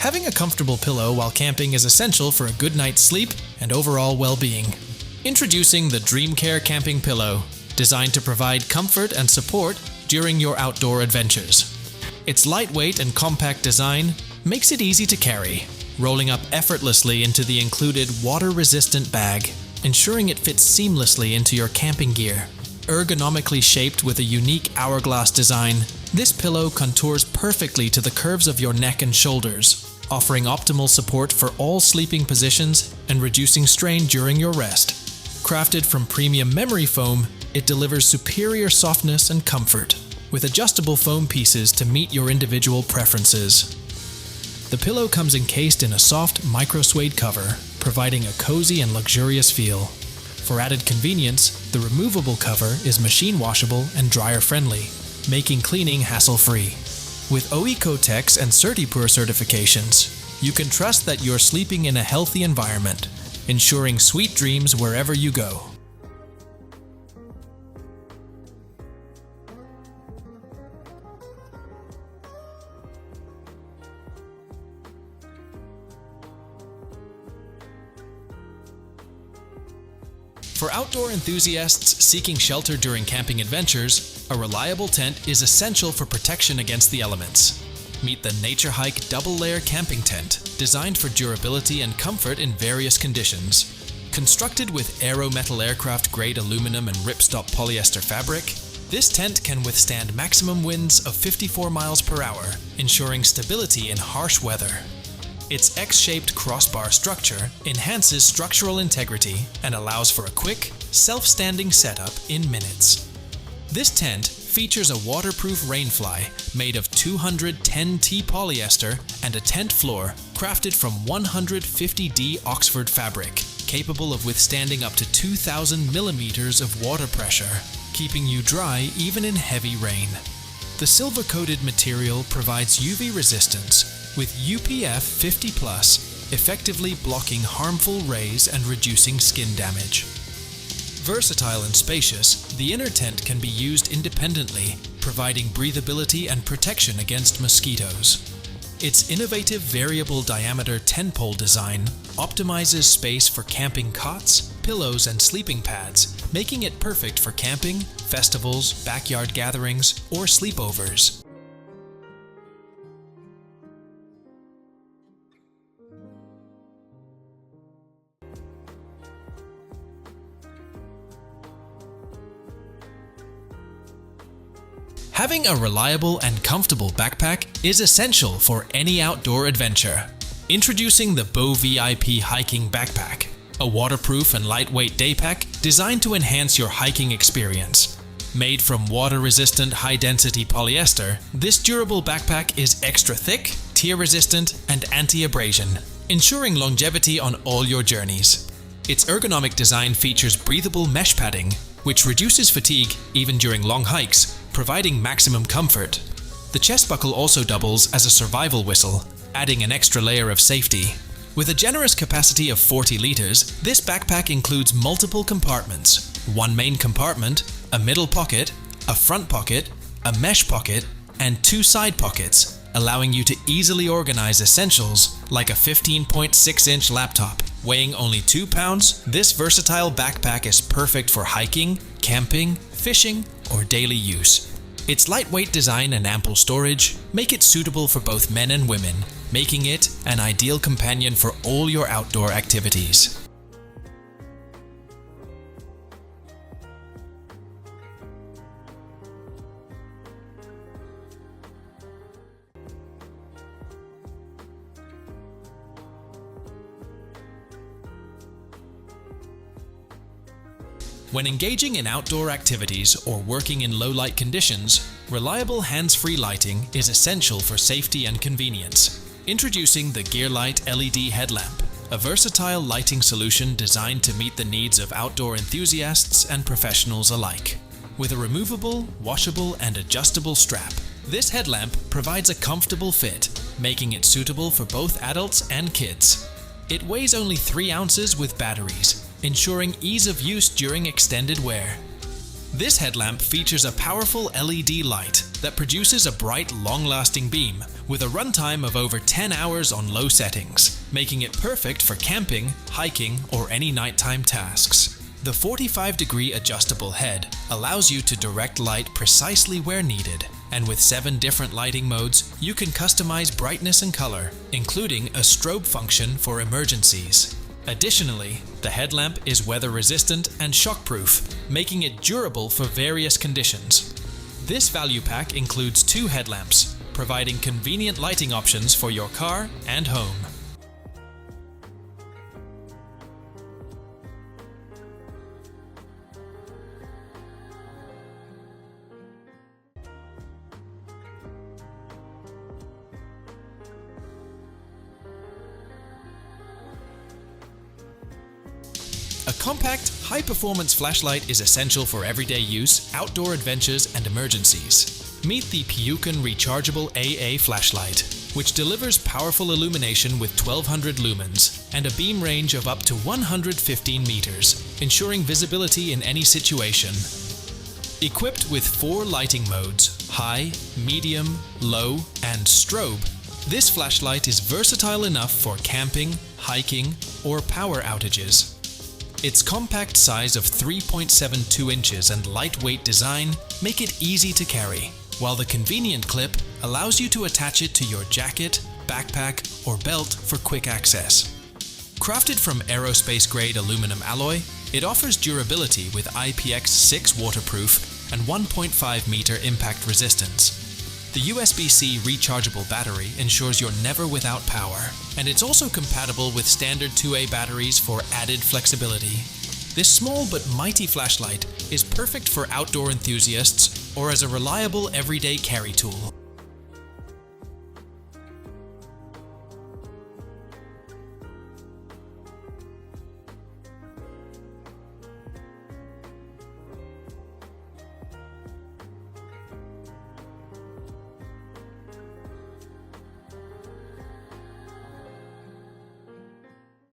Having a comfortable pillow while camping is essential for a good night's sleep and overall well-being. Introducing the Dream Care Camping Pillow, designed to provide comfort and support during your outdoor adventures. Its lightweight and compact design makes it easy to carry, rolling up effortlessly into the included water-resistant bag, ensuring it fits seamlessly into your camping gear. Ergonomically shaped with a unique hourglass design, this pillow contours perfectly to the curves of your neck and shoulders, offering optimal support for all sleeping positions and reducing strain during your rest. Crafted from premium memory foam, it delivers superior softness and comfort, with adjustable foam pieces to meet your individual preferences. The pillow comes encased in a soft micro-suede cover, providing a cozy and luxurious feel. For added convenience, the removable cover is machine washable and dryer friendly, making cleaning hassle-free. With OEcoTex and CertiPur certifications, you can trust that you're sleeping in a healthy environment, ensuring sweet dreams wherever you go. For outdoor enthusiasts seeking shelter during camping adventures, a reliable tent is essential for protection against the elements. Meet the Nature Hike double-layer camping tent, designed for durability and comfort in various conditions. Constructed with Aero Metal aircraft-grade aluminum and ripstop polyester fabric, this tent can withstand maximum winds of 54 miles per hour, ensuring stability in harsh weather. Its X-shaped crossbar structure enhances structural integrity and allows for a quick, self-standing setup in minutes. This tent features a waterproof rainfly made of 210T polyester and a tent floor crafted from 150D Oxford fabric, capable of withstanding up to 2,000 millimeters of water pressure, keeping you dry even in heavy rain. The silver-coated material provides UV resistance with UPF 50+, effectively blocking harmful rays and reducing skin damage. Versatile and spacious, the inner tent can be used independently, providing breathability and protection against mosquitoes. Its innovative variable diameter 10-pole design optimizes space for camping cots, pillows, and sleeping pads, making it perfect for camping, festivals, backyard gatherings, or sleepovers. Having a reliable and comfortable backpack is essential for any outdoor adventure. Introducing the Bow VIP Hiking Backpack, a waterproof and lightweight day pack designed to enhance your hiking experience. Made from water-resistant high-density polyester, this durable backpack is extra thick, tear-resistant, and anti-abrasion, ensuring longevity on all your journeys. Its ergonomic design features breathable mesh padding, which reduces fatigue even during long hikes, providing maximum comfort. The chest buckle also doubles as a survival whistle, adding an extra layer of safety. With a generous capacity of 40 liters, this backpack includes multiple compartments: one main compartment, a middle pocket, a front pocket, a mesh pocket, and 2 side pockets, allowing you to easily organize essentials like a 15.6-inch laptop. Weighing only 2 pounds, this versatile backpack is perfect for hiking, camping, fishing, or daily use. Its lightweight design and ample storage make it suitable for both men and women, making it an ideal companion for all your outdoor activities. When engaging in outdoor activities or working in low-light conditions, reliable hands-free lighting is essential for safety and convenience. Introducing the Gearlight LED headlamp, a versatile lighting solution designed to meet the needs of outdoor enthusiasts and professionals alike. With a removable, washable, and adjustable strap, this headlamp provides a comfortable fit, making it suitable for both adults and kids. It weighs only 3 ounces with batteries, ensuring ease of use during extended wear. This headlamp features a powerful LED light that produces a bright, long-lasting beam with a runtime of over 10 hours on low settings, making it perfect for camping, hiking, or any nighttime tasks. The 45-degree adjustable head allows you to direct light precisely where needed, and with 7 different lighting modes, you can customize brightness and color, including a strobe function for emergencies. Additionally, the headlamp is weather-resistant and shockproof, making it durable for various conditions. This value pack includes 2 headlamps, providing convenient lighting options for your car and home. A compact, high-performance flashlight is essential for everyday use, outdoor adventures, and emergencies. Meet the Peuken Rechargeable AA flashlight, which delivers powerful illumination with 1200 lumens and a beam range of up to 115 meters, ensuring visibility in any situation. Equipped with 4 lighting modes, high, medium, low, and strobe, this flashlight is versatile enough for camping, hiking, or power outages. Its compact size of 3.72 inches and lightweight design make it easy to carry, while the convenient clip allows you to attach it to your jacket, backpack, or belt for quick access. Crafted from aerospace-grade aluminum alloy, it offers durability with IPX6 waterproof and 1.5 meter impact resistance. The USB-C rechargeable battery ensures you're never without power, and it's also compatible with standard 2A batteries for added flexibility. This small but mighty flashlight is perfect for outdoor enthusiasts or as a reliable everyday carry tool.